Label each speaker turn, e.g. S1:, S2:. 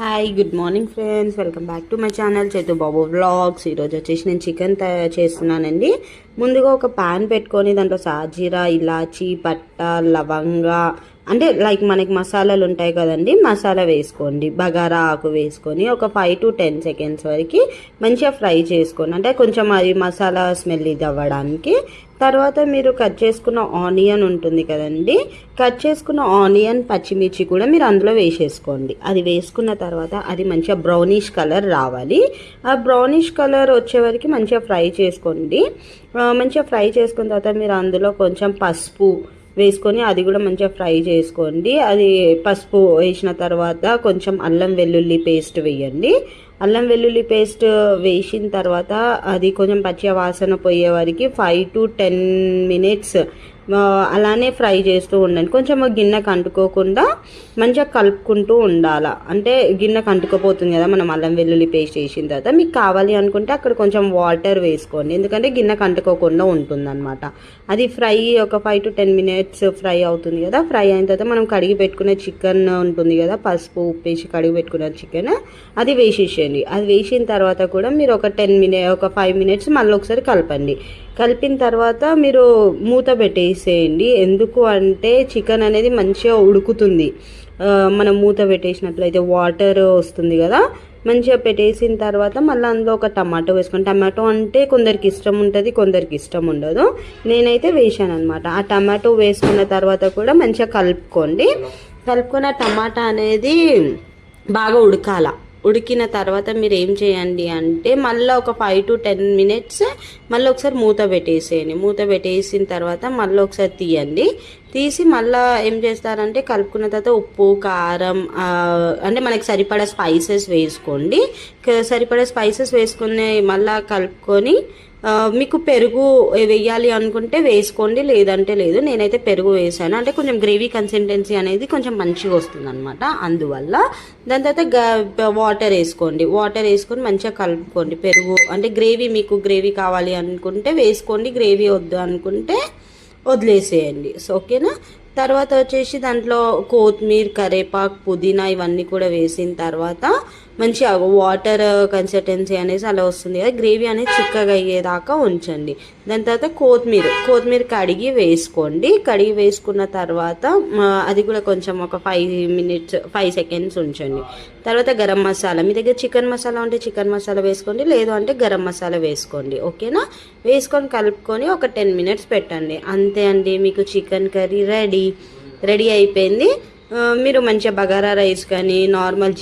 S1: Hi good morning friends, welcome back to my channel చేతు బాబు vlogs. ఈరోజు వచ్చేసి నేను చికెన్ తయారు చేస్తున్నానండి. ముందుగా ఒక ప్యాన్ పెట్టుకొని దాంట్లో సాజీరా, ఇలాచి, పట్ట, లవంగా అంటే లైక్ మనకి మసాలాలు ఉంటాయి కదండి, మసాలా వేసుకోండి. బగారా ఆకు వేసుకొని ఒక 5 to 10 seconds వరకు మంచిగా ఫ్రై చేసుకోండి, అంటే కొంచెం అది మసాలా స్మెల్ ఇది అవ్వడానికి. తర్వాత మీరు కట్ చేసుకున్న ఆనియన్ ఉంటుంది కదండి, కట్ చేసుకున్న ఆనియన్, పచ్చిమిర్చి కూడా మీరు అందులో వేసేసుకోండి. అది వేసుకున్న తర్వాత అది మంచిగా బ్రౌనిష్ కలర్ రావాలి. ఆ బ్రౌనిష్ కలర్ వచ్చే వరకు మంచిగా ఫ్రై చేసుకోండి. మంచిగా ఫ్రై చేసుకున్న తర్వాత మీరు అందులో కొంచెం పసుపు వేసుకొని అది కూడా మంచిగా ఫ్రై చేసుకోండి. అది పసుపు వేసిన తర్వాత కొంచెం అల్లం వెల్లుల్లి పేస్ట్ వేయండి. అల్లం వెల్లుల్లి పేస్ట్ వేసిన తర్వాత అది కొంచెం పచ్చి వాసన పోయే వరకు 5 to 10 minutes అలానే ఫ్రై చేస్తూ ఉండండి. కొంచెం గిన్నెకు అంటుకోకుండా మంచిగా కలుపుకుంటూ ఉండాలి. అంటే గిన్నెకు అంటుకోపోతుంది కదా మనం అల్లం వెల్లుల్లి పేస్ట్ వేసిన తర్వాత. మీకు కావాలి అనుకుంటే అక్కడ కొంచెం వాటర్ వేసుకోండి, ఎందుకంటే గిన్నెకు అంటుకోకుండా ఉంటుందన్నమాట. అది ఫ్రై ఒక 5 to 10 minutes ఫ్రై అవుతుంది కదా. ఫ్రై అయిన తర్వాత మనం కడిగి పెట్టుకునే చికెన్ ఉంటుంది కదా, పసుపు ఉప్పు వేసి కడిగి పెట్టుకున్న చికెన్ అది వేసేసేయండి. అది వేసిన తర్వాత కూడా మీరు ఒక 5 minutes మళ్ళీ ఒకసారి కలపండి. కలిపిన తర్వాత మీరు మూత పెట్టేసేయండి. ఎందుకు అంటే చికెన్ అనేది మంచిగా ఉడుకుతుంది. మనం మూత పెట్టేసినట్లయితే వాటర్ వస్తుంది కదా. మంచిగా పెట్టేసిన తర్వాత మళ్ళీ అందులో ఒక టమాటో వేసుకోండి. టమాటో అంటే కొందరికి ఇష్టం ఉంటుంది, కొందరికి ఇష్టం ఉండదు. నేనైతే వేసాను అనమాట. ఆ టమాటో వేసుకున్న తర్వాత కూడా మంచిగా కలుపుకోండి. కలుపుకున్న టమాటా అనేది బాగా ఉడికిన తర్వాత మీరు ఏం చేయండి అంటే మళ్ళీ ఒక 5 to 10 minutes మళ్ళీ ఒకసారి మూత పెట్టేసేయండి. మూత పెట్టేసిన తర్వాత మళ్ళీ ఒకసారి తీసి మళ్ళీ ఏం చేస్తారంటే కలుపుకున్న తర్వాత ఉప్పు, కారం, అంటే మనకి సరిపడా స్పైసెస్ వేసుకోండి. సరిపడా స్పైసెస్ వేసుకుని మళ్ళీ కలుపుకొని మీకు పెరుగు వేయాలి అనుకుంటే వేసుకోండి, లేదంటే లేదు. నేనైతే పెరుగు వేసాను, అంటే కొంచెం గ్రేవీ కన్సిస్టెన్సీ అనేది కొంచెం మంచిగా వస్తుంది అనమాట. అందువల్ల దాని తర్వాత వాటర్ వేసుకోండి. వాటర్ వేసుకొని మంచిగా కలుపుకోండి. పెరుగు అంటే మీకు గ్రేవీ కావాలి అనుకుంటే వేసుకోండి, గ్రేవీ వద్దు అనుకుంటే వదిలేసేయండి. సో ఓకేనా. తర్వాత వచ్చేసి దాంట్లో కొత్తిమీర, కరివేపాకు, పుదీనా ఇవన్నీ కూడా వేసిన తర్వాత మంచిగా వాటర్ కన్సిస్టెన్సీ అనేసి అలా వస్తుంది కదా, గ్రేవీ అనేది చిక్కగా అయ్యేదాకా ఉంచండి. దాని తర్వాత కొత్తిమీర కడిగి వేసుకోండి. కడిగి వేసుకున్న తర్వాత అది కూడా కొంచెం ఒక 5 seconds ఉంచండి. తర్వాత గరం మసాలా, మీ దగ్గర చికెన్ మసాలా ఉంటే చికెన్ మసాలా వేసుకోండి, లేదు అంటే గరం మసాలా వేసుకోండి. ఓకేనా. వేసుకొని కలుపుకొని ఒక 10 minutes పెట్టండి. అంతే అండి, మీకు చికెన్ కర్రీ రెడీ అయిపోయింది. మీరు మంచిగా బగారా రైస్ కానీ నార్మల్